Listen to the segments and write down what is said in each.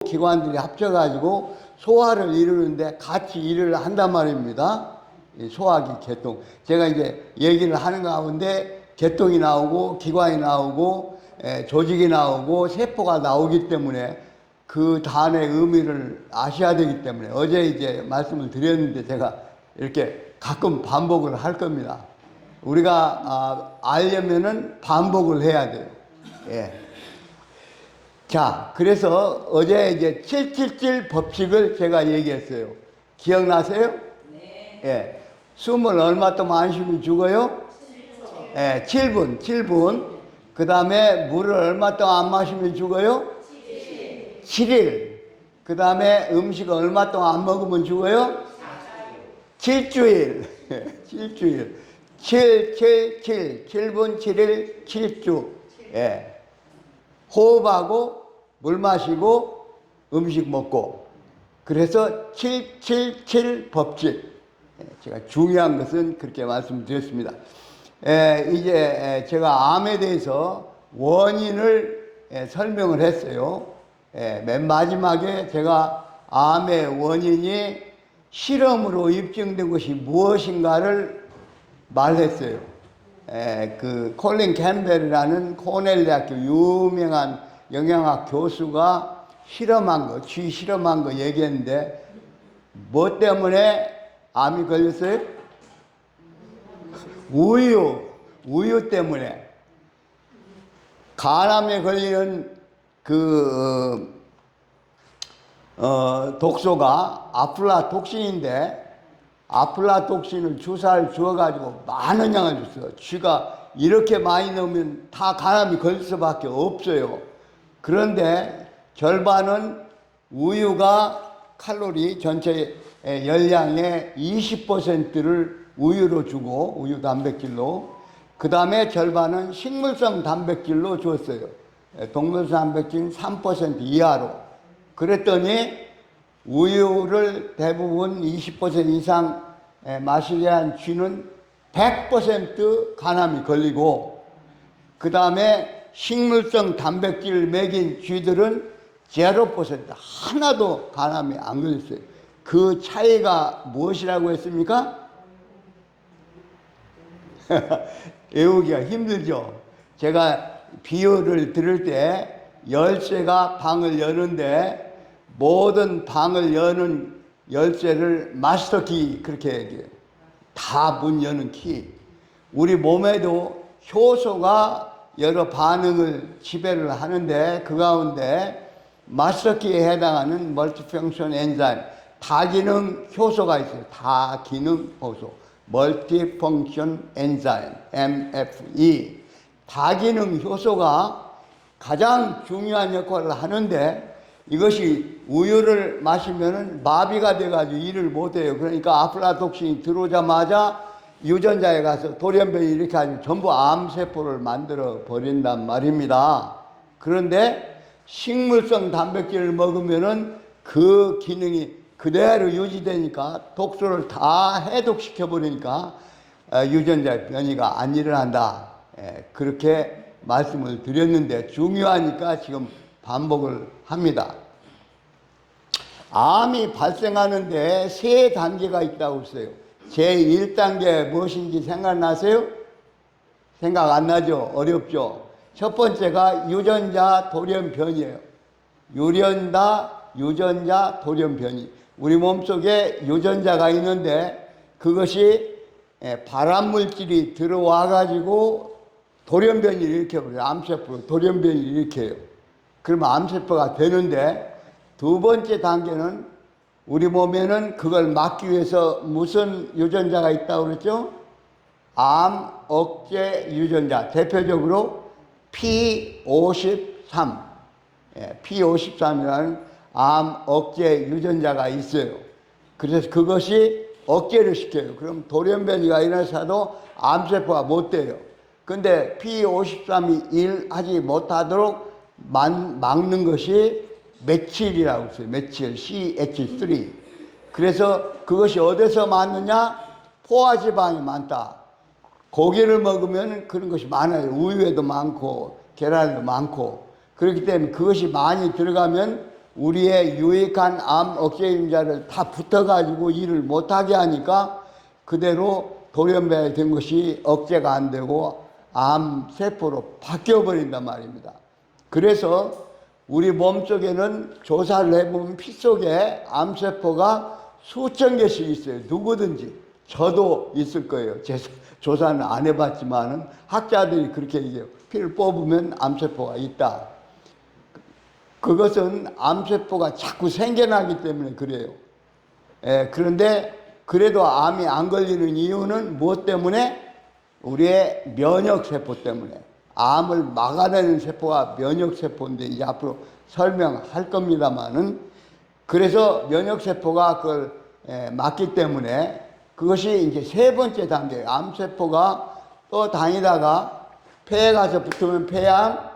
기관들이 합쳐가지고 소화를 이루는데 같이 일을 한단 말입니다. 이 소화기, 개통. 제가 이제 얘기를 하는 가운데 개통이 나오고 기관이 나오고 조직이 나오고 세포가 나오기 때문에 그 단어의 의미를 아셔야 되기 때문에 어제 이제 말씀을 드렸는데 제가 이렇게 가끔 반복을 할 겁니다. 우리가 알려면은 반복을 해야 돼요. 예. 자, 그래서 어제 이제 777 법칙을 제가 얘기했어요. 기억나세요? 네. 예. 숨을 얼마 동안 안 쉬면 죽어요? 7분. 예, 7분. 그 다음에 물을 얼마 동안 안 마시면 죽어요? 7일. 그 다음에 음식을 얼마 동안 안 먹으면 죽어요? 7주일. 7주일. 7분, 7일, 7주. 예. 호흡하고, 물 마시고, 음식 먹고. 그래서 777 법칙. 제가 중요한 것은 그렇게 말씀드렸습니다. 이제 제가 암에 대해서 원인을 설명을 했어요. 맨 마지막에 제가 암의 원인이 실험으로 입증된 것이 무엇인가를 말했어요. 그 콜린 캠벨이라는 코넬 대학교 유명한 영양학 교수가 쥐 실험한 거 얘기했는데 뭐 때문에 암이 걸렸어요? 우유 때문에. 간암에 걸리는 독소가 아플라톡신인데 아플라톡신을 주사를 주어가지고 많은 양을 줬어요. 쥐가 이렇게 많이 넣으면 다 간암이 걸릴 수밖에 없어요. 그런데 절반은 우유가 칼로리 전체 열량의 20%를 우유로 주고 우유 단백질로 그 다음에 절반은 식물성 단백질로 줬어요. 동물성 단백질은 3% 이하로. 그랬더니 우유를 대부분 20% 이상 마시게 한 쥐는 100% 간암이 걸리고 그 다음에 식물성 단백질을 먹인 쥐들은 0% 하나도 간암이 안 걸렸어요. 그 차이가 무엇이라고 했습니까? 외우기가 힘들죠. 제가 비유를 들을 때 열쇠가 방을 여는데 모든 방을 여는 열쇠를 마스터키 그렇게 얘기해요. 다 문 여는 키. 우리 몸에도 효소가 여러 반응을 지배를 하는데 그 가운데 마스터키에 해당하는 멀티펑션 엔자임 다기능 효소가 있어요. 다기능 효소 멀티펑션 엔자임 MFE 다기능 효소가 가장 중요한 역할을 하는데 이것이 우유를 마시면은 마비가 돼가지고 일을 못해요. 그러니까 아플라톡신이 들어오자마자 유전자에 가서 돌연변이 이렇게 하면 전부 암세포를 만들어 버린단 말입니다. 그런데 식물성 단백질을 먹으면은 그 기능이 그대로 유지되니까 독소를 다 해독시켜 버리니까 유전자 변이가 안 일어난다. 그렇게 말씀을 드렸는데 중요하니까 지금 반복을 합니다. 암이 발생하는데 3단계가 있다고 했어요. 제1단계 무엇인지 생각나세요? 생각 안 나죠? 어렵죠? 첫 번째가 유전자 돌연변이에요. 유전자 돌연변이. 우리 몸속에 유전자가 있는데 그것이 발암물질이 들어와 가지고 돌연변이를 일으켜버려요. 암세포로 돌연변이를 일으켜요. 그러면 암세포가 되는데 두 번째 단계는 우리 몸에는 그걸 막기 위해서 무슨 유전자가 있다고 그랬죠? 암 억제 유전자. 대표적으로 P53. P53이라는 암 억제 유전자가 있어요. 그래서 그것이 억제를 시켜요. 그럼 돌연변이가 일어나서도 암세포가 못 돼요. 근데 P53이 일하지 못하도록 막는 것이 메칠이라고 했어요. 메칠, CH3. 그래서 그것이 어디서 많느냐? 포화지방이 많다. 고기를 먹으면 그런 것이 많아요. 우유에도 많고, 계란에도 많고. 그렇기 때문에 그것이 많이 들어가면 우리의 유익한 암 억제 유전자를 다 붙어가지고 일을 못하게 하니까 그대로 돌연변이 된 것이 억제가 안 되고 암세포로 바뀌어버린단 말입니다. 그래서 우리 몸속에는 조사를 해보면 피 속에 암세포가 수천 개씩 있어요. 누구든지. 저도 있을 거예요. 제 조사는 안 해봤지만은 학자들이 그렇게 얘기해요. 피를 뽑으면 암세포가 있다. 그것은 암세포가 자꾸 생겨나기 때문에 그래요. 그런데 그래도 암이 안 걸리는 이유는 무엇 때문에? 우리의 면역세포 때문에. 암을 막아내는 세포가 면역세포인데 이제 앞으로 설명할 겁니다만은, 그래서 면역세포가 그걸 막기 때문에 그것이 이제 세 번째 단계예요. 암세포가 또 다니다가 폐에 가서 붙으면 폐암,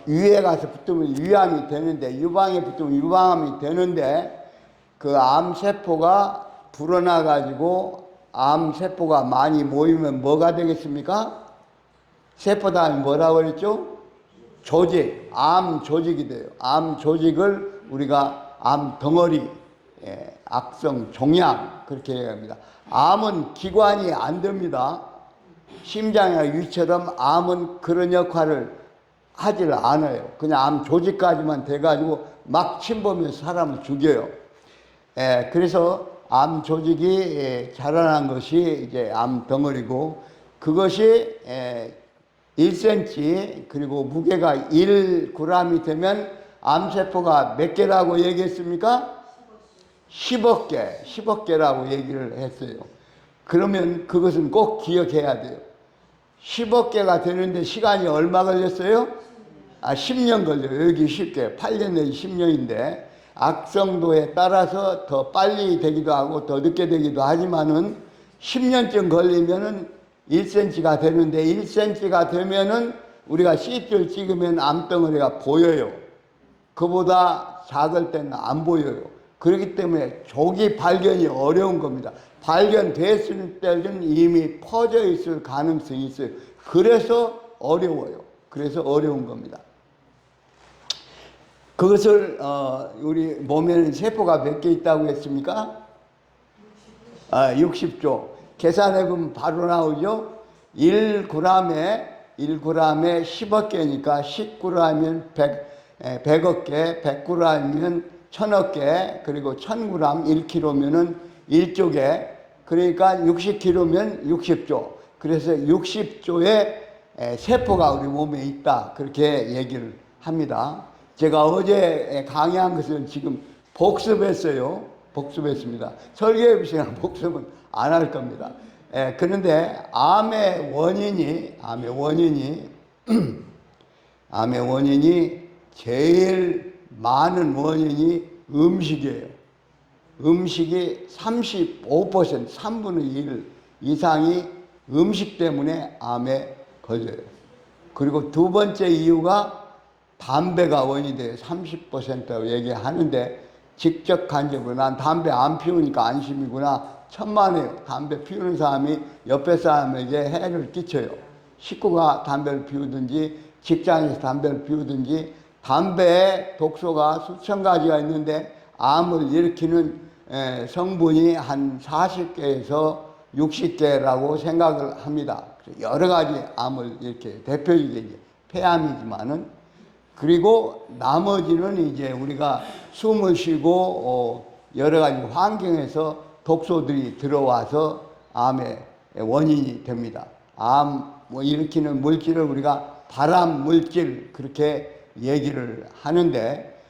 위에 가서 붙으면 위암이 되는데, 유방에 붙으면 유방암이 되는데, 그 암세포가 불어나 가지고 암세포가 많이 모이면 뭐가 되겠습니까? 세포 다음에 뭐라고 그랬죠? 조직, 암 조직이 돼요. 암 조직을 우리가 암 덩어리, 악성 종양 그렇게 얘기합니다. 암은 기관이 안 됩니다. 심장이나 위처럼 암은 그런 역할을 하질 않아요. 그냥 암 조직까지만 돼가지고 막 침범해서 사람을 죽여요. 그래서 암 조직이 자라난 것이 이제 암 덩어리고, 그것이 1cm 그리고 무게가 1g이 되면 암세포가 몇 개라고 얘기했습니까? 10억 개, 10억 개라고 얘기를 했어요. 그러면 그것은 꼭 기억해야 돼요. 10억 개가 되는데 시간이 얼마 걸렸어요? 10년 걸려요. 여기 쉽게 8년 내지 10년인데 악성도에 따라서 더 빨리 되기도 하고 더 늦게 되기도 하지만은 10년쯤 걸리면은 1cm가 되는데, 1cm가 되면은 우리가 CT를 찍으면 암덩어리가 보여요. 그보다 작을 때는 안 보여요. 그렇기 때문에 조기 발견이 어려운 겁니다. 발견됐을 때는 이미 퍼져 있을 가능성이 있어요. 그래서 어려워요. 그래서 어려운 겁니다. 그것을 우리 몸에는 세포가 몇 개 있다고 했습니까? 60조. 계산해보면 바로 나오죠. 1g에 10억 개니까 10g이면 100억 개, 100g이면 1000억 개, 그리고 1000g 1kg면은 1조 개, 그러니까 60kg면 60조. 그래서 60조의 세포가 우리 몸에 있다. 그렇게 얘기를 합니다. 제가 어제 강의한 것은 지금 복습했어요. 복습했습니다. 설교의 시간 복습은 안 할 겁니다. 그런데 암의 원인이 제일 많은 원인이 음식이에요. 음식이 35%, 3분의 1 이상이 음식 때문에 암에 걸려요. 그리고 두 번째 이유가 담배가 원인이 돼요. 30%라고 얘기하는데, 직접 간접으로 난 담배 안 피우니까 안심이구나. 천만에요. 담배 피우는 사람이 옆에 사람에게 해를 끼쳐요. 식구가 담배를 피우든지 직장에서 담배를 피우든지, 담배에 독소가 수천 가지가 있는데 암을 일으키는 성분이 한 40개에서 60개라고 생각을 합니다. 여러 가지 암을 이렇게 대표적인 이제 폐암이지만은, 그리고 나머지는 이제 우리가 숨을 쉬고 여러 가지 환경에서 독소들이 들어와서 암의 원인이 됩니다. 암 일으키는 물질을 우리가 발암 물질 그렇게 얘기를 하는데,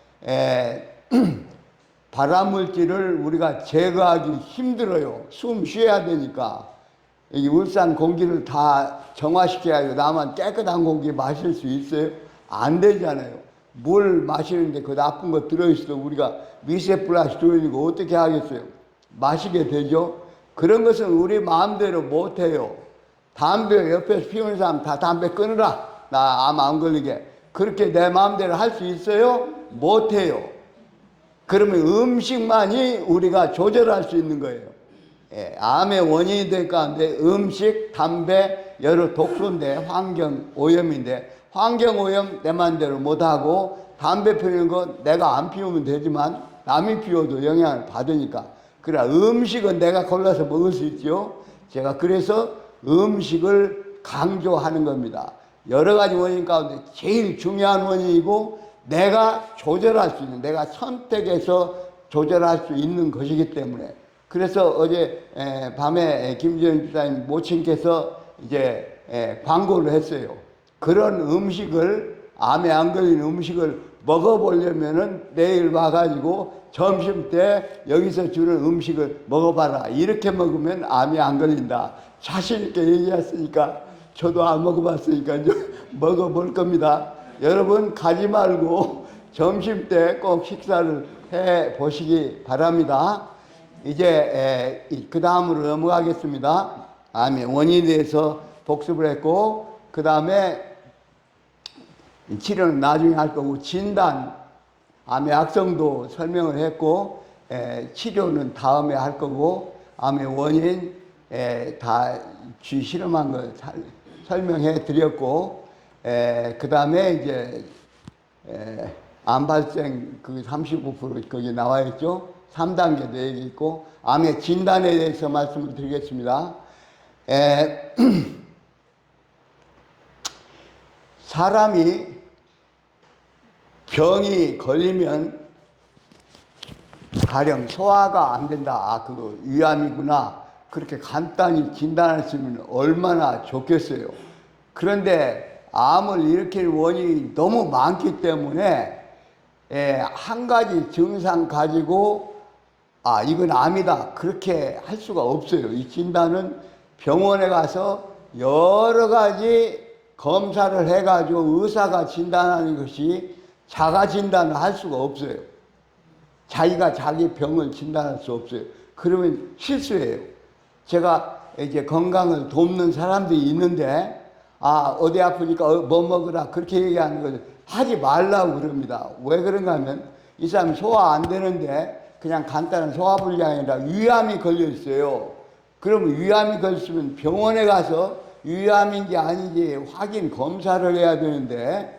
발암 물질을 우리가 제거하기 힘들어요. 숨 쉬어야 되니까. 이 울산 공기를 다 정화시켜야 나만 깨끗한 공기 마실 수 있어요? 안 되잖아요. 물 마시는데 그 나쁜 거 들어있어도 우리가 미세 플라스틱 들어있고 어떻게 하겠어요? 마시게 되죠. 그런 것은 우리 마음대로 못해요. 담배 옆에서 피우는 사람 다 담배 끊으라. 나 암 안 걸리게. 그렇게 내 마음대로 할 수 있어요? 못해요. 그러면 음식만이 우리가 조절할 수 있는 거예요. 암의 원인이 될 가운데 음식, 담배, 여러 독소인데, 환경 오염인데, 환경 오염 내 마음대로 못하고 담배 피우는 건 내가 안 피우면 되지만 남이 피워도 영향을 받으니까. 그래 음식은 내가 골라서 먹을 수 있죠. 제가 그래서 음식을 강조하는 겁니다. 여러 가지 원인 가운데 제일 중요한 원인이고 내가 조절할 수 있는, 내가 선택해서 조절할 수 있는 것이기 때문에. 그래서 어제 밤에 김지현 집사님 모친께서 이제 광고를 했어요. 그런 음식을, 암에 안 걸리는 음식을 먹어보려면은 내일 와가지고 점심 때 여기서 주는 음식을 먹어봐라. 이렇게 먹으면 암이 안 걸린다. 자신있게 얘기했으니까 저도 안 먹어봤으니까 이제 먹어볼 겁니다. 여러분 가지 말고 점심 때 꼭 식사를 해 보시기 바랍니다. 이제 그 다음으로 넘어가겠습니다. 암의 원인에 대해서 복습을 했고, 그 다음에 치료는 나중에 할 거고, 진단, 암의 악성도 설명을 했고, 치료는 다음에 할 거고, 암의 원인 다 실험한 거 설명해 드렸고, 그 다음에 이제 암 발생 그 35% 거기 나와 있죠. 3단계도 얘기 있고, 암의 진단에 대해서 말씀을 드리겠습니다. 사람이 병이 걸리면 가령 소화가 안 된다. 아, 그거 위암이구나. 그렇게 간단히 진단했으면 얼마나 좋겠어요. 그런데 암을 일으킬 원인이 너무 많기 때문에 한 가지 증상 가지고 아, 이건 암이다. 그렇게 할 수가 없어요. 이 진단은 병원에 가서 여러 가지 검사를 해가지고 의사가 진단하는 것이 자가 진단을 할 수가 없어요. 자기가 자기 병을 진단할 수 없어요. 그러면 실수예요. 제가 이제 건강을 돕는 사람들이 있는데, 아, 어디 아프니까 뭐 먹으라. 그렇게 얘기하는 걸 하지 말라고 그럽니다. 왜 그런가 하면 이 사람이 소화 안 되는데 그냥 간단한 소화불량이 아니라 위암이 걸려 있어요. 그러면 위암이 걸렸으면 병원에 가서 위암인지 아닌지 확인 검사를 해야 되는데,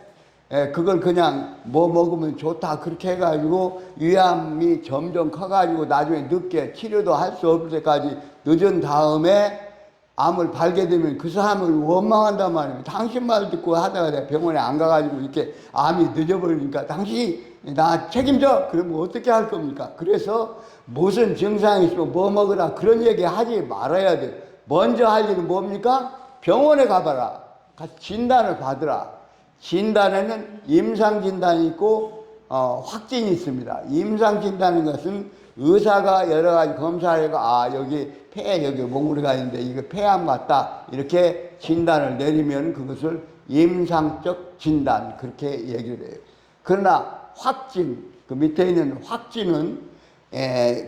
그걸 그냥 뭐 먹으면 좋다 그렇게 해가지고 위암이 점점 커가지고 나중에 늦게 치료도 할 수 없을 때까지 늦은 다음에 암을 발견되면 그 사람을 원망한단 말이에요. 당신 말 듣고 하다가 내가 병원에 안 가가지고 이렇게 암이 늦어버리니까 당신이 나 책임져! 그러면 어떻게 할 겁니까? 그래서 무슨 증상이 있으면 뭐 먹으라 그런 얘기 하지 말아야 돼요. 먼저 할 일은 뭡니까? 병원에 가봐라. 가서 진단을 받으라. 진단에는 임상진단이 있고 확진이 있습니다. 임상진단인 것은 의사가 여러 가지 검사를 해가 아, 여기 폐에 여기 몽골이가 있는데 이거 폐암 같다. 이렇게 진단을 내리면 그것을 임상적 진단 그렇게 얘기를 해요. 그러나 확진, 그 밑에 있는 확진은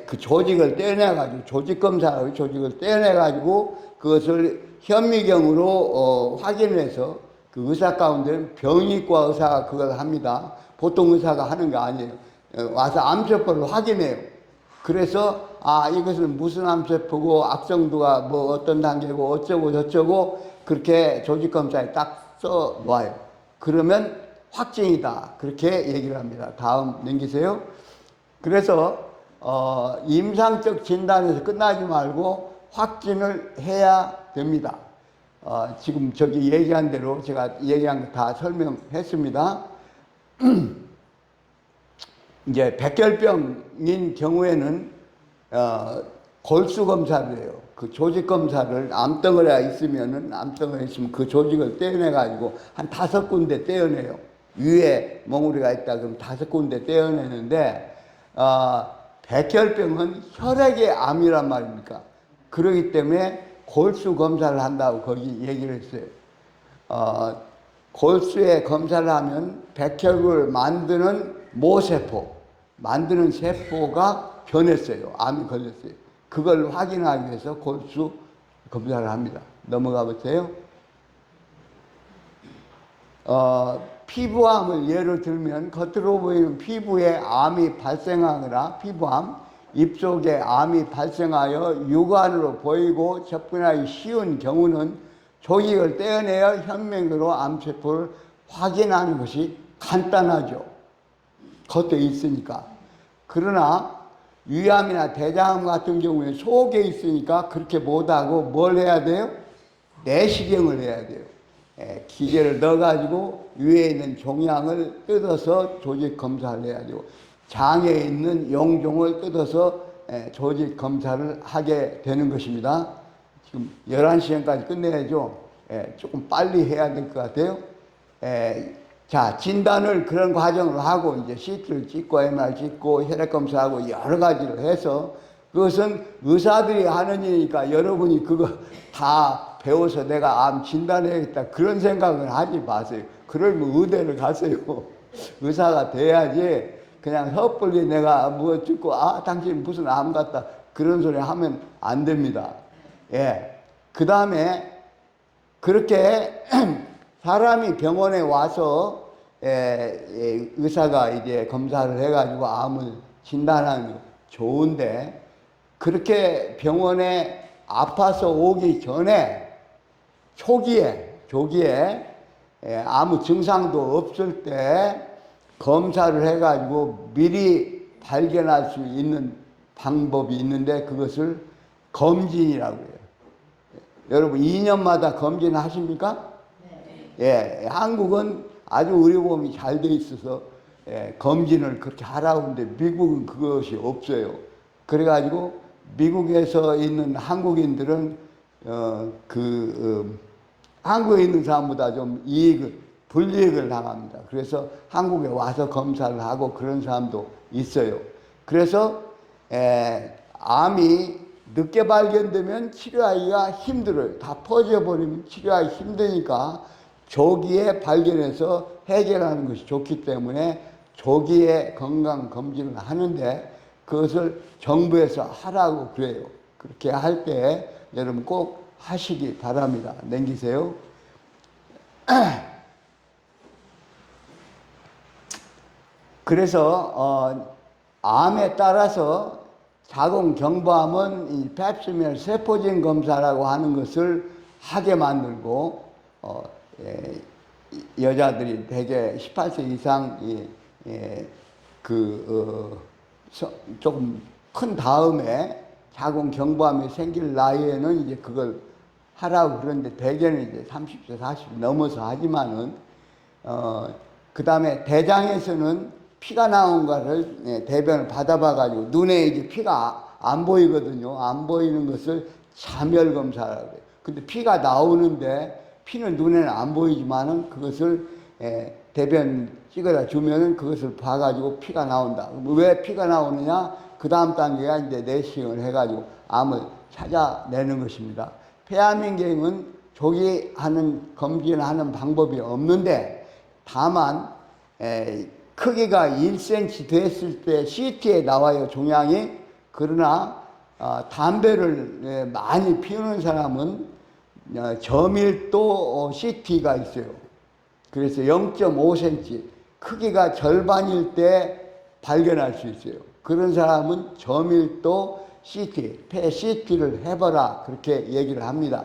그 조직을 떼어내가지고 조직검사로 조직을 떼어내가지고 그것을 현미경으로 확인해서 그 의사 가운데는 병의과 의사가 그걸 합니다. 보통 의사가 하는 거 아니에요. 와서 암세포를 확인해요. 그래서 아, 이것은 무슨 암세포고 악성도가 뭐 어떤 단계고 어쩌고 저쩌고 그렇게 조직검사에 딱 써 놔요. 그러면 확진이다. 그렇게 얘기를 합니다. 다음 넘기세요. 그래서 임상적 진단에서 끝나지 말고 확진을 해야 됩니다. 지금 저기 얘기한 대로 제가 얘기한 거 다 설명했습니다. 이제 백혈병인 경우에는 골수 검사를 해요. 그 조직 검사를 암덩어리가 있으면은 암덩어리 있으면 그 조직을 떼어내 가지고 한 5군데 떼어내요. 위에 몽우리가 있다 그러면 5군데 떼어내는데 백혈병은 혈액의 암이란 말입니까? 그러기 때문에 골수 검사를 한다고 거기 얘기를 했어요. 골수에 검사를 하면 백혈을 만드는 모세포, 만드는 세포가 변했어요. 암이 걸렸어요. 그걸 확인하기 위해서 골수 검사를 합니다. 넘어가 보세요. 피부암을 예를 들면 겉으로 보이는 피부에 암이 발생하거나 피부암, 입속에 암이 발생하여 육안으로 보이고 접근하기 쉬운 경우는 조직을 떼어내어 현미경으로 암세포를 확인하는 것이 간단하죠. 겉에 있으니까. 그러나 위암이나 대장암 같은 경우에 속에 있으니까 그렇게 못하고 뭘 해야 돼요? 내시경을 해야 돼요. 기계를 넣어가지고 위에 있는 종양을 뜯어서 조직 검사를 해야 되고, 장에 있는 용종을 뜯어서 조직 검사를 하게 되는 것입니다. 지금 11시간까지 끝내야죠. 조금 빨리 해야 될 것 같아요. 자, 진단을 그런 과정을 하고, 이제 CT를 찍고, MR 찍고, 혈액검사하고 여러 가지를 해서, 그것은 의사들이 하는 일이니까 여러분이 그거 다 배워서 내가 암 진단해야겠다. 그런 생각을 하지 마세요. 그러면 의대를 가세요. 의사가 돼야지, 그냥 섣불리 내가 뭐 듣고, 아, 당신 무슨 암 같다. 그런 소리 하면 안 됩니다. 그 다음에, 그렇게 사람이 병원에 와서 의사가 이제 검사를 해가지고 암을 진단하는 거 좋은데, 그렇게 병원에 아파서 오기 전에 조기에 아무 증상도 없을 때 검사를 해가지고 미리 발견할 수 있는 방법이 있는데, 그것을 검진이라고 해요. 여러분 2년마다 검진 하십니까? 네. 한국은 아주 의료보험이 잘 돼 있어서 검진을 그렇게 하라고 하는데, 미국은 그것이 없어요. 그래가지고 미국에서 있는 한국인들은 한국에 있는 사람보다 좀 불이익을 당합니다. 그래서 한국에 와서 검사를 하고 그런 사람도 있어요. 그래서 암이 늦게 발견되면 치료하기가 힘들어요. 다 퍼져버리면 치료하기 힘드니까 조기에 발견해서 해결하는 것이 좋기 때문에 조기에 건강검진을 하는데, 그것을 정부에서 하라고 그래요. 그렇게 할 때 여러분 꼭 하시기 바랍니다. 넘기세요. 그래서 암에 따라서 자궁경부암은 이 펩시메 세포진 검사라고 하는 것을 하게 만들고, 여자들이 대개 18세 이상 조금 큰 다음에 자궁경부암이 생길 나이에는 이제 그걸 하라고 그러는데, 대개는 이제 30세, 40세 넘어서 하지만은, 그 다음에 대장에서는 피가 나온 거를 대변을 받아봐가지고 눈에 이제 피가 안 보이거든요. 안 보이는 것을 자멸검사라고 해요. 근데 피가 나오는데, 피는 눈에는 안 보이지만은 그것을 대변 찍어다 주면은 그것을 봐가지고 피가 나온다. 왜 피가 나오느냐? 그 다음 단계가 이제 내시경을 해가지고 암을 찾아내는 것입니다. 폐암인경은 조기 검진하는 방법이 없는데, 다만 크기가 1cm 됐을 때 CT에 나와요, 종양이. 그러나 담배를 많이 피우는 사람은 저밀도 CT가 있어요. 그래서 0.5cm, 크기가 절반일 때 발견할 수 있어요. 그런 사람은 저밀도 CT, 폐 CT를 해봐라, 그렇게 얘기를 합니다.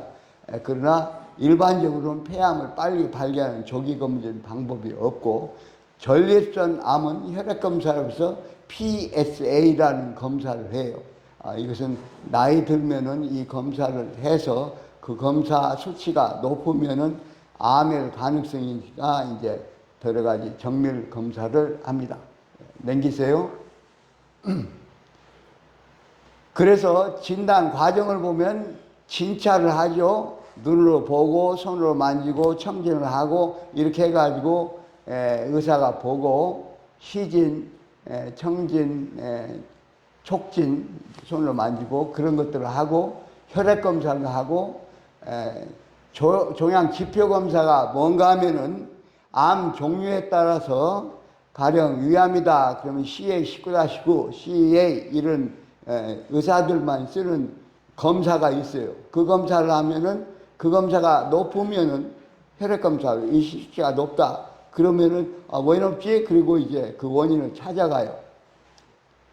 그러나 일반적으로는 폐암을 빨리 발견하는 조기검진 방법이 없고, 전립선 암은 혈액검사로서 PSA라는 검사를 해요. 이것은 나이 들면은 이 검사를 해서 그 검사 수치가 높으면은 암일 가능성이니까 이제 여러 가지 정밀 검사를 합니다. 넘기세요. 그래서 진단 과정을 보면 진찰을 하죠. 눈으로 보고 손으로 만지고 청진을 하고 이렇게 해가지고 의사가 보고 시진, 청진, 촉진 손으로 만지고 그런 것들을 하고 혈액 검사를 하고 종양 지표 검사가 뭔가 하면은 암 종류에 따라서 가령 위암이다 그러면 CA 19-9, CA 이런 의사들만 쓰는 검사가 있어요. 그 검사를 하면은 그 검사가 높으면은 혈액 검사 이 수치가 높다 그러면은 왜 높지? 그리고 이제 그 원인을 찾아가요.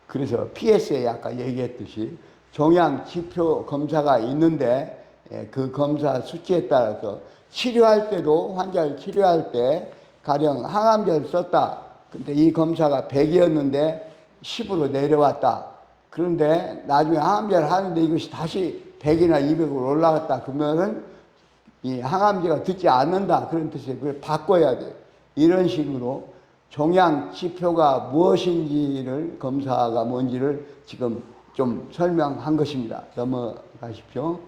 그래서 PSA 아까 얘기했듯이 종양 지표 검사가 있는데 그 검사 수치에 따라서 치료할 때도 환자를 치료할 때 가령 항암제를 썼다 근데 이 검사가 100이었는데 10으로 내려왔다. 그런데 나중에 항암제를 하는데 이것이 다시 100이나 200으로 올라갔다. 그러면은 이 항암제가 듣지 않는다. 그런 뜻이에요. 그걸 바꿔야 돼요. 이런 식으로 종양 지표가 무엇인지를 검사가 뭔지를 지금 좀 설명한 것입니다. 넘어가십시오.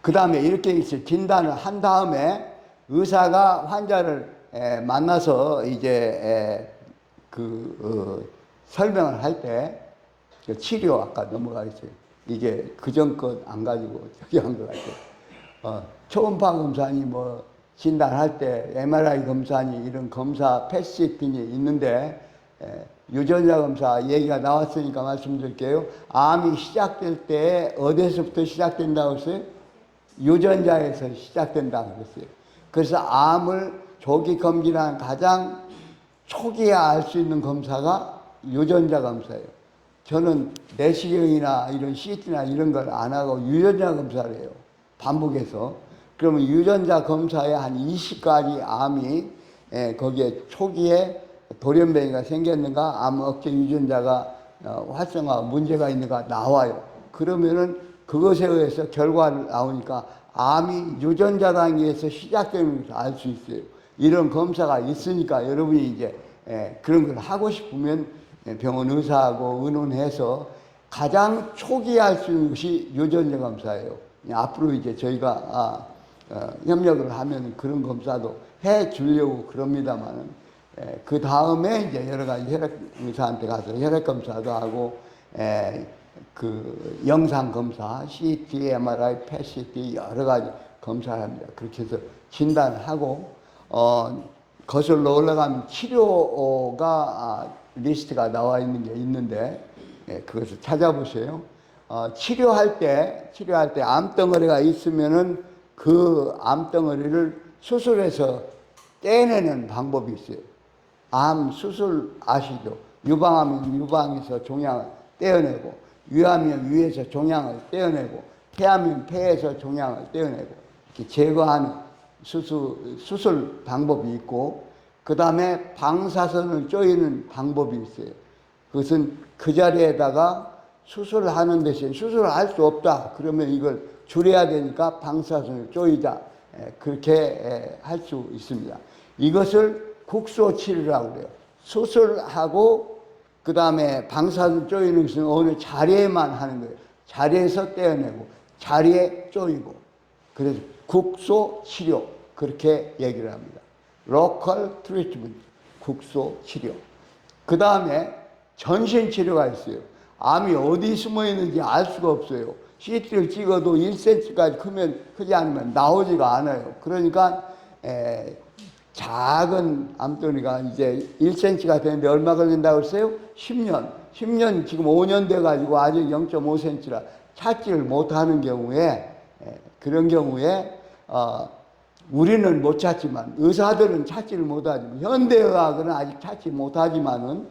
그 다음에 이렇게 있어요. 진단을 한 다음에 의사가 환자를 만나서 이제 설명을 할 때 치료 아까 넘어가겠어요. 이게 그전 것 안 가지고 저기 한 것 같아요. 초음파 검사니 뭐 진단할 때 MRI 검사니 이런 검사 패시팅이 있는데 유전자 검사 얘기가 나왔으니까 말씀드릴게요. 암이 시작될 때 어디서부터 시작된다고 했어요? 유전자에서 시작된다고 그랬어요. 그래서 암을 조기 검진한 가장 초기에 알 수 있는 검사가 유전자 검사예요. 저는 내시경이나 이런 CT나 이런 걸 안 하고 유전자 검사를 해요. 반복해서. 그러면 유전자 검사에 한 20가지 암이 거기에 초기에 돌연변이가 생겼는가, 암 억제 유전자가 활성화 문제가 있는가 나와요. 그러면은 그것에 의해서 결과를 나오니까 암이 유전자 단계에서 시작되는 것을 알 수 있어요. 이런 검사가 있으니까 여러분이 이제 그런 걸 하고 싶으면 병원 의사하고 의논해서 가장 초기에 할 수 있는 것이 유전자 검사예요. 앞으로 이제 저희가 협력을 하면 그런 검사도 해 주려고 그럽니다만은 그 다음에 이제 여러 가지 혈액 의사한테 가서 혈액 검사도 하고 그 영상 검사, CT, MRI, PET 여러 가지 검사를 합니다. 그렇게 해서 진단하고 거슬러 올라가면 치료가 리스트가 나와 있는 게 있는데 그것을 찾아보세요. 치료할 때 암덩어리가 있으면은 그 암덩어리를 수술해서 떼내는 방법이 있어요. 암 수술 아시죠? 유방하면 유방에서 종양을 떼어내고, 위하면 위에서 종양을 떼어내고, 폐하면 폐에서 종양을 떼어내고, 이렇게 제거하는 수술 방법이 있고, 그 다음에 방사선을 쪼이는 방법이 있어요. 그것은 그 자리에다가 수술을 하는 대신 수술을 할 수 없다. 그러면 이걸 줄여야 되니까 방사선을 쪼이자. 그렇게 할 수 있습니다. 이것을 국소치료라고 그래요. 수술하고 그 다음에 방사선 쪼이는 것은 어느 자리에만 하는 거예요. 자리에서 떼어내고 자리에 쪼이고. 그래서 국소치료 그렇게 얘기를 합니다. Local Treatment, 국소치료. 그 다음에 전신치료가 있어요. 암이 어디 숨어 있는지 알 수가 없어요. CT를 찍어도 1cm까지 크지 않으면 나오지가 않아요. 그러니까 작은 암덩어리가 이제 1cm가 되는데 얼마 걸린다고 했어요? 10년. 10년 지금 5년 돼가지고 아직 0.5cm라 찾지를 못하는 경우에 그런 경우에 우리는 못 찾지만 의사들은 찾지를 못하지만 현대의학은 아직 찾지 못하지만은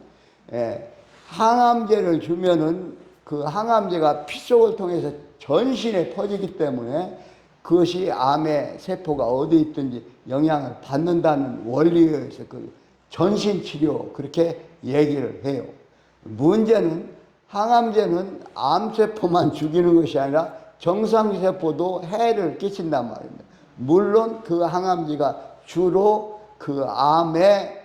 항암제를 주면은 그 항암제가 피 속을 통해서 전신에 퍼지기 때문에 그것이 암의 세포가 어디 있든지 영향을 받는다는 원리에 의해서 그 전신치료 그렇게 얘기를 해요. 문제는 항암제는 암세포만 죽이는 것이 아니라 정상세포도 해를 끼친단 말입니다. 물론 그 항암제가 주로 그 암에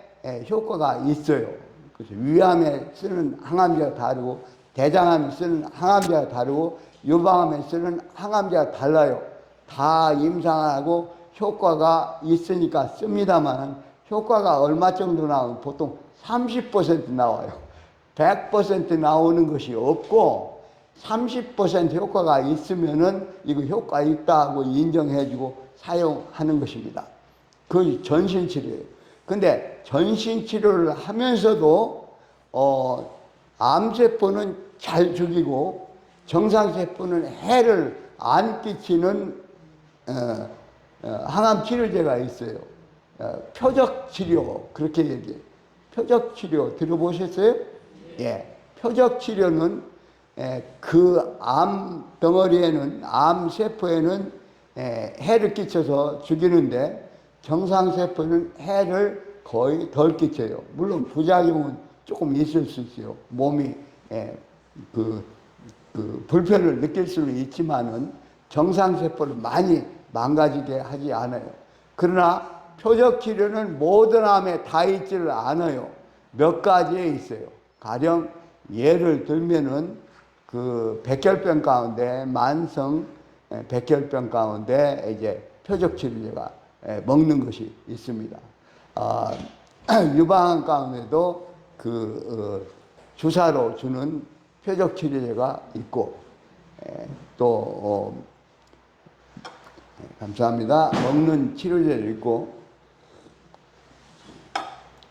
효과가 있어요. 그래서 위암에 쓰는 항암제가 다르고 대장암에 쓰는 항암제가 다르고 유방암에 쓰는 항암제가 달라요. 다 임상하고 효과가 있으니까 씁니다만 효과가 얼마 정도 나오면 보통 30% 나와요. 100% 나오는 것이 없고 30% 효과가 있으면은 이거 효과 있다고 인정해주고 사용하는 것입니다. 그것이 전신치료예요. 근데 전신치료를 하면서도 암세포는 잘 죽이고 정상세포는 해를 안 끼치는 항암치료제가 있어요. 표적치료 그렇게 얘기해요. 표적치료 들어보셨어요? 예. 표적치료는 그 암덩어리에는 암세포에는 해를 끼쳐서 죽이는데 정상세포는 해를 거의 덜 끼쳐요. 물론 부작용은 조금 있을 수 있어요. 몸이 그 불편을 느낄 수는 있지만은 정상세포를 많이 망가지게 하지 않아요. 그러나 표적치료는 모든 암에 다 있지를 않아요. 몇 가지에 있어요. 가령 예를 들면은 그 백혈병 가운데 만성 백혈병 가운데 이제 표적치료제가 먹는 것이 있습니다. 유방암 가운데도 주사로 주는 표적치료제가 있고 또 감사합니다. 먹는 치료제도 있고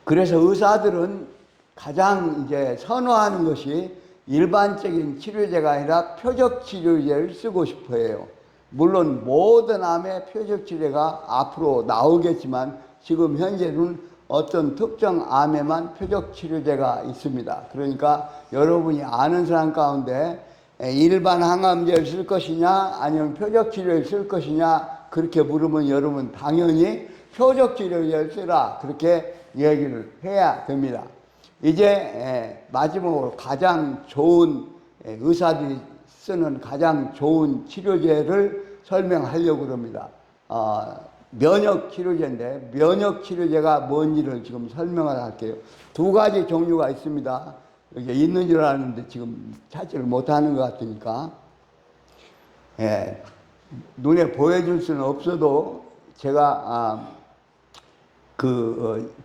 그래서 의사들은 가장 이제 선호하는 것이 일반적인 치료제가 아니라 표적 치료제를 쓰고 싶어 해요. 물론 모든 암의 표적 치료가 앞으로 나오겠지만 지금 현재는 어떤 특정 암에만 표적 치료제가 있습니다. 그러니까 여러분이 아는 사람 가운데 일반 항암제를 쓸 것이냐 아니면 표적 치료를 쓸 것이냐 그렇게 물으면 여러분 당연히 표적 치료제를 쓰라 그렇게 얘기를 해야 됩니다. 이제 마지막으로 가장 좋은 의사들이 쓰는 가장 좋은 치료제를 설명하려고 합니다. 면역 치료제인데 면역 치료제가 뭔지를 지금 설명을 할게요. 두 가지 종류가 있습니다. 여기 있는 줄 아는데 지금 찾지를 못하는 것 같으니까 눈에 보여줄 수는 없어도 제가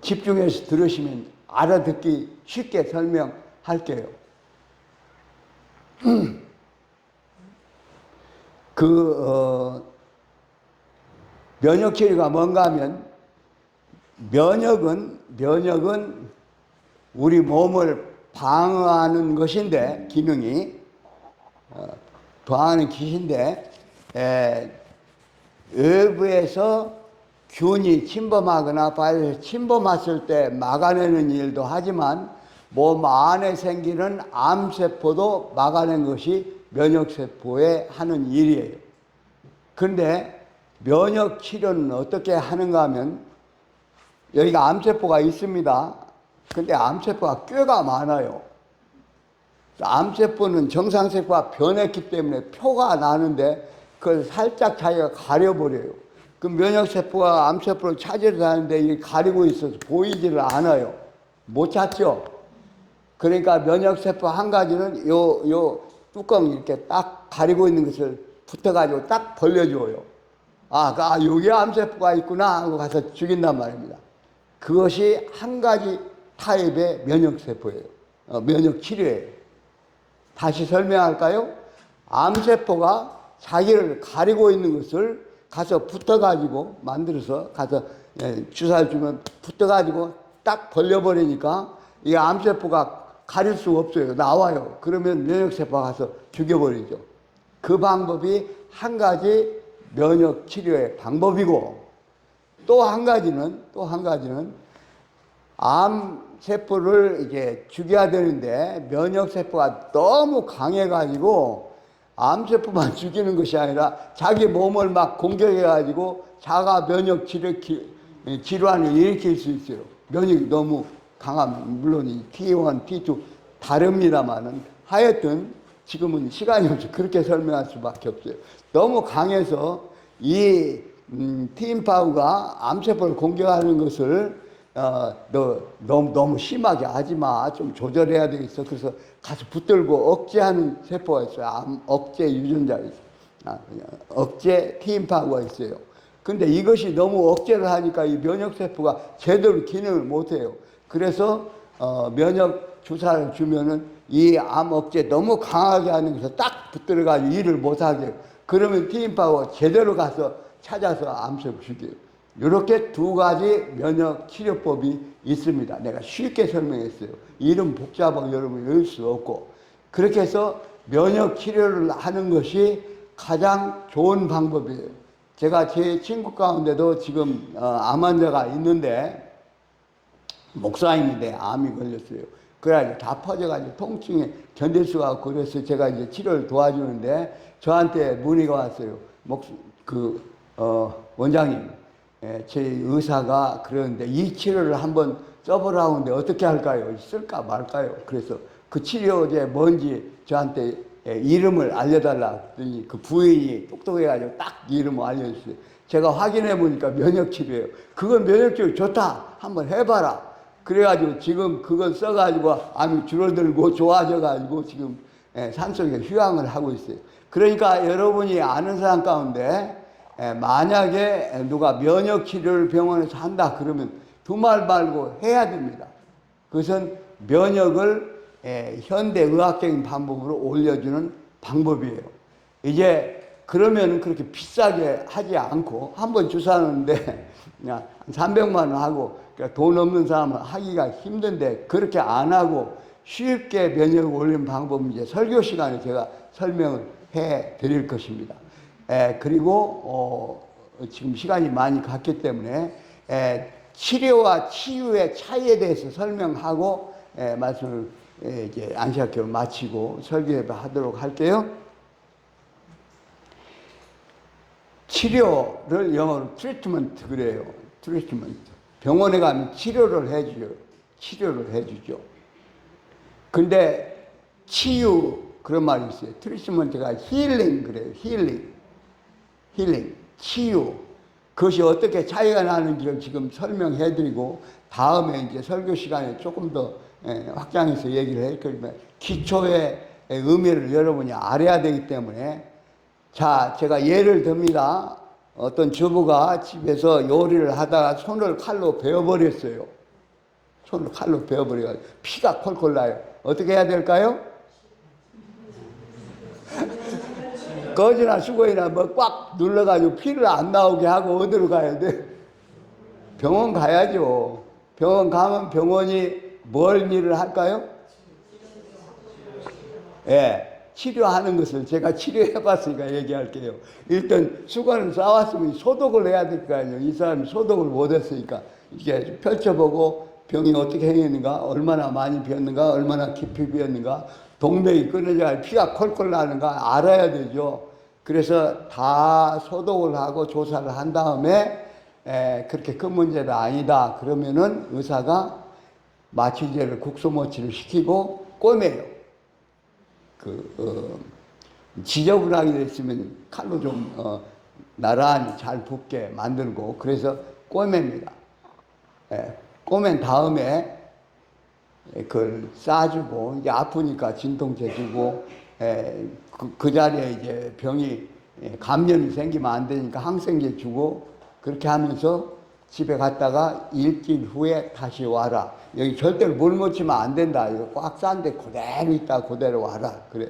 집중해서 들으시면 알아듣기 쉽게 설명할게요. 면역 치료가 뭔가 하면 면역은 우리 몸을 방어하는 것인데 기능이 방어하는 것인데 외부에서 균이 침범하거나 바이러스 침범했을 때 막아내는 일도 하지만 몸 안에 생기는 암세포도 막아내는 것이 면역세포에 하는 일이에요. 그런데 면역치료는 어떻게 하는가 하면 여기가 암세포가 있습니다. 근데 암세포가 꽤가 많아요. 암세포는 정상세포가 변했기 때문에 표가 나는데 그걸 살짝 자기가 가려버려요. 그 면역세포가 암세포를 찾으러 다니는데 이게 가리고 있어서 보이지를 않아요. 못 찾죠? 그러니까 면역세포 한 가지는 요 뚜껑 이렇게 딱 가리고 있는 것을 붙어가지고 딱 벌려줘요. 여기에 암세포가 있구나 하고 가서 죽인단 말입니다. 그것이 한 가지 타입의 면역세포예요. 면역치료예요. 다시 설명할까요? 암세포가 자기를 가리고 있는 것을 가서 붙어가지고 만들어서 가서 주사를 주면 붙어가지고 딱 벌려버리니까 이 암세포가 가릴 수가 없어요. 나와요. 그러면 면역세포가 가서 죽여버리죠. 그 방법이 한 가지 면역치료의 방법이고 또 한 가지는 암세포를 이제 죽여야 되는데 면역세포가 너무 강해가지고 암세포만 죽이는 것이 아니라 자기 몸을 막 공격해가지고 자가 면역 질환을 일으킬 수 있어요. 면역이 너무 강하면 물론 이 T1, T2 다릅니다만은 하여튼 지금은 시간이 없어 그렇게 설명할 수밖에 없어요. 너무 강해서 이 T인파우가 암세포를 공격하는 것을 너무 심하게 하지 마. 좀 조절해야 되겠어. 그래서 가서 붙들고 억제하는 세포가 있어요. 억제 유전자가 있어요. 억제 T인파우가 있어요. 근데 이것이 너무 억제를 하니까 이 면역세포가 제대로 기능을 못해요. 그래서 면역 주사를 주면은 이 암 억제 너무 강하게 하는 것에서 딱 붙들어가지고 일을 못하게. 그러면 T인파우가 제대로 가서 찾아서 암세포 죽여요. 이렇게 두 가지 면역 치료법이 있습니다. 내가 쉽게 설명했어요. 이름 복잡하고 여러분 외울 수 없고. 그렇게 해서 면역 치료를 하는 것이 가장 좋은 방법이에요. 제가 제 친구 가운데도 지금 암 환자가 있는데 목사님인데 암이 걸렸어요. 그래가지고 다 퍼져가지고 통증에 견딜 수가 없고 그래서 제가 이제 치료를 도와주는데 저한테 문의가 왔어요. 원장님, 제 의사가 그러는데 이 치료를 한번 써보라고 하는데 어떻게 할까요? 쓸까 말까요? 그래서 그 치료제 뭔지 저한테 이름을 알려달라 그랬더니 그 부인이 똑똑해가지고 딱 이름을 알려줬어요. 제가 확인해 보니까 면역치료예요. 그건 면역치료 좋다. 한번 해봐라. 그래가지고 지금 그걸 써가지고 암이 줄어들고 좋아져가지고 지금 산속에 휴양을 하고 있어요. 그러니까 여러분이 아는 사람 가운데 만약에 누가 면역치료를 병원에서 한다 그러면 두 말 말고 해야 됩니다. 그것은 면역을 현대의학적인 방법으로 올려주는 방법이에요. 이제 그러면 그렇게 비싸게 하지 않고 한번 주사하는데 그냥 300만 원 하고 그러니까 돈 없는 사람은 하기가 힘든데 그렇게 안 하고 쉽게 면역을 올리는 방법은 이제 설교 시간에 제가 설명을 해 드릴 것입니다. 그리고 지금 시간이 많이 갔기 때문에 치료와 치유의 차이에 대해서 설명하고 말씀을 이제 안식학교를 마치고 설교하도록 할게요. 치료를 영어로 트리트먼트 그래요. 트리트먼트. 병원에 가면 치료를 해주죠. 치료를 해주죠. 근데 치유 그런 말이 있어요. 트리트먼트가 힐링 그래요. 힐링. 힐링. 치유. 그것이 어떻게 차이가 나는지를 지금 설명해드리고 다음에 이제 설교 시간에 조금 더 확장해서 얘기를 할 거지만 기초의 의미를 여러분이 알아야 되기 때문에 자, 제가 예를 듭니다. 어떤 주부가 집에서 요리를 하다가 손을 칼로 베어버렸어요. 손을 칼로 베어버려가지고 피가 콜콜 나요. 어떻게 해야 될까요? 거즈나 수건이나 뭐 꽉 눌러가지고 피를 안 나오게 하고 어디로 가야 돼? 병원 가야죠. 병원 가면 병원이 뭘 일을 할까요? 치료하는 것을 제가 치료해봤으니까 얘기할게요. 일단 수건을 싸왔으면 소독을 해야 될 거 아니에요. 이 사람이 소독을 못했으니까 이게 펼쳐보고 병이 어떻게 생겼는가, 얼마나 많이 비었는가, 얼마나 깊이 비었는가, 동맥이 끊어져 피가 콜콜 나는가 알아야 되죠. 그래서 다 소독을 하고 조사를 한 다음에 그렇게 큰 문제는 아니다. 그러면은 의사가 마취제를 국소모치를 시키고 꿰매요. 지저분하게 됐으면 칼로 좀 나란히 잘 붙게 만들고 그래서 꿰맵니다. 꿰맨 다음에 그걸 싸주고 이제 아프니까 진통제 주고 그 자리에 이제 병이 감염이 생기면 안 되니까 항생제 주고 그렇게 하면서 집에 갔다가 일주일 후에 다시 와라. 여기 절대로 물 묻히면 안 된다. 이거 꽉 싼데 그대로 있다 그대로 와라. 그래.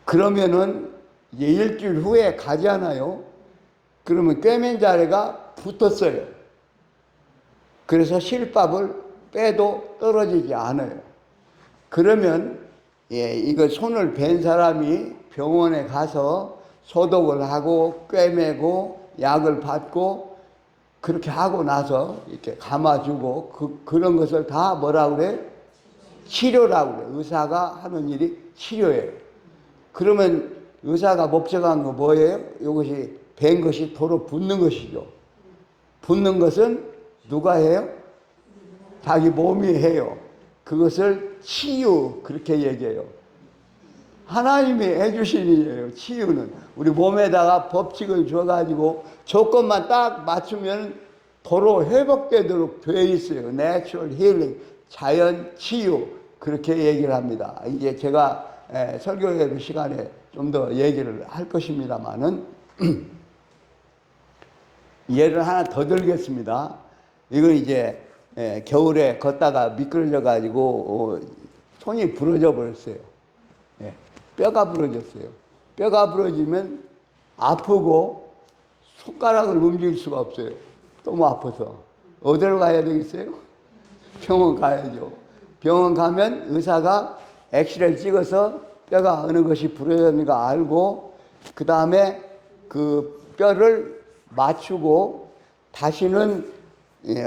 그러면은 이제 일주일 후에 가잖아요. 그러면 꿰맨 자리가 붙었어요. 그래서 실밥을 빼도 떨어지지 않아요. 그러면 이거 손을 벤 사람이 병원에 가서 소독을 하고 꿰매고 약을 받고 그렇게 하고 나서 이렇게 감아주고 그런 것을 다 뭐라고 그래? 치료라고 그래. 의사가 하는 일이 치료예요. 그러면 의사가 목적한 거 뭐예요? 이것이 벤 것이 도로 붓는 것이죠. 붓는 것은 누가 해요? 자기 몸이 해요. 그것을 치유 그렇게 얘기해요. 하나님이 해주신 일이에요. 치유는 우리 몸에다가 법칙을 줘가지고 조건만 딱 맞추면 도로 회복되도록 되어 있어요. 내추럴 힐링, 자연 치유 그렇게 얘기를 합니다. 이제 제가 설교회 시간에 좀 더 얘기를 할 것입니다만은 예를 하나 더 들겠습니다. 이건 이제 겨울에 걷다가 미끄러져 가지고 손이 부러져 버렸어요. 뼈가 부러졌어요. 뼈가 부러지면 아프고 손가락을 움직일 수가 없어요. 너무 아파서. 어디로 가야 되겠어요? 병원 가야죠. 병원 가면 의사가 엑스레이를 찍어서 뼈가 어느 것이 부러졌는가 알고 그 다음에 그 뼈를 맞추고 다시는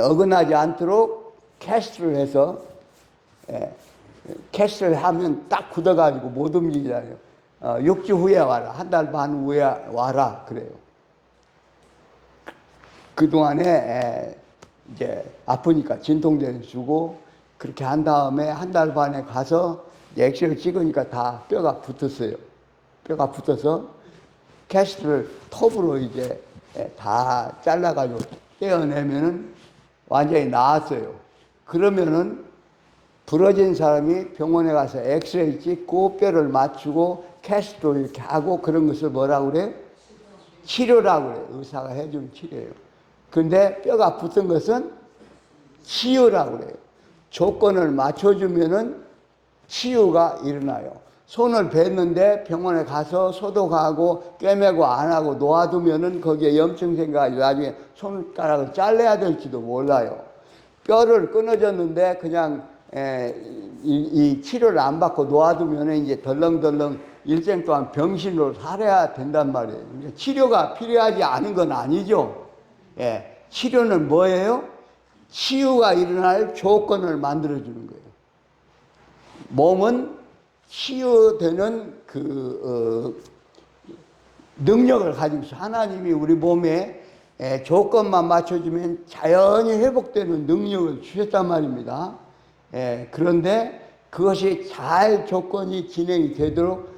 어긋나지 않도록 캐스트를 해서 캐스트를 하면 딱 굳어가지고 못 움직이잖아요. 6주 후에 와라. 한 달 반 후에 와라. 그래요. 그동안에 이제 아프니까 진통제를 주고 그렇게 한 다음에 한 달 반에 가서 엑스레이를 찍으니까 다 뼈가 붙었어요. 뼈가 붙어서 캐스트를 톱으로 이제 다 잘라가지고 떼어내면은 완전히 나았어요. 그러면은 부러진 사람이 병원에 가서 엑스레이 찍고 뼈를 맞추고 캐스트로 이렇게 하고 그런 것을 뭐라고 그래요? 치료라고 그래요. 의사가 해주는 치료예요. 근데 뼈가 붙은 것은 치유라고 그래요. 조건을 맞춰주면은 치유가 일어나요. 손을 뱉는데 병원에 가서 소독하고 꿰매고 안 하고 놓아두면은 거기에 염증 생겨가지고 나중에 손가락을 잘라야 될지도 몰라요. 뼈를 끊어졌는데 그냥 이 치료를 안 받고 놓아두면은 이제 덜렁덜렁 일생 동안 병신으로 살아야 된단 말이에요. 치료가 필요하지 않은 건 아니죠. 예, 치료는 뭐예요? 치유가 일어날 조건을 만들어주는 거예요. 몸은 치유되는 능력을 가지고 있어요. 하나님이 우리 몸에 조건만 맞춰주면 자연히 회복되는 능력을 주셨단 말입니다. 그런데 그것이 잘 조건이 진행이 되도록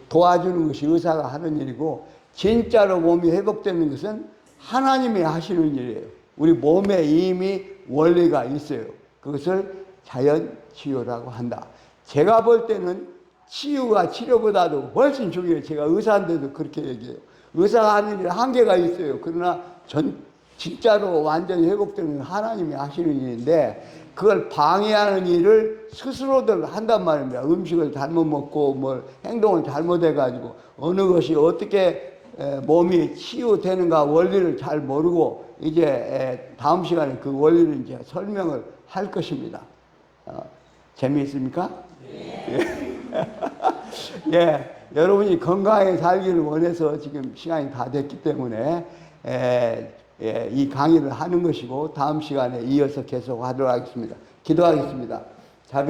도와주는 것이 의사가 하는 일이고, 진짜로 몸이 회복되는 것은 하나님이 하시는 일이에요. 우리 몸에 이미 원리가 있어요. 그것을 자연치유라고 한다. 제가 볼 때는 치유가 치료보다도 훨씬 중요해요. 제가 의사인데도 그렇게 얘기해요. 의사가 하는 일에 한계가 있어요. 그러나 진짜로 완전히 회복되는 하나님이 하시는 일인데, 그걸 방해하는 일을 스스로들 한단 말입니다. 음식을 잘못 먹고 뭘 행동을 잘못해가지고 어느 것이 어떻게 몸이 치유되는가 원리를 잘 모르고, 이제 다음 시간에 그 원리를 이제 설명을 할 것입니다. 재미있습니까? 네. 예, 여러분이 건강하게 살기를 원해서 지금 시간이 다 됐기 때문에 이 강의를 하는 것이고, 다음 시간에 이어서 계속 하도록 하겠습니다. 기도하겠습니다.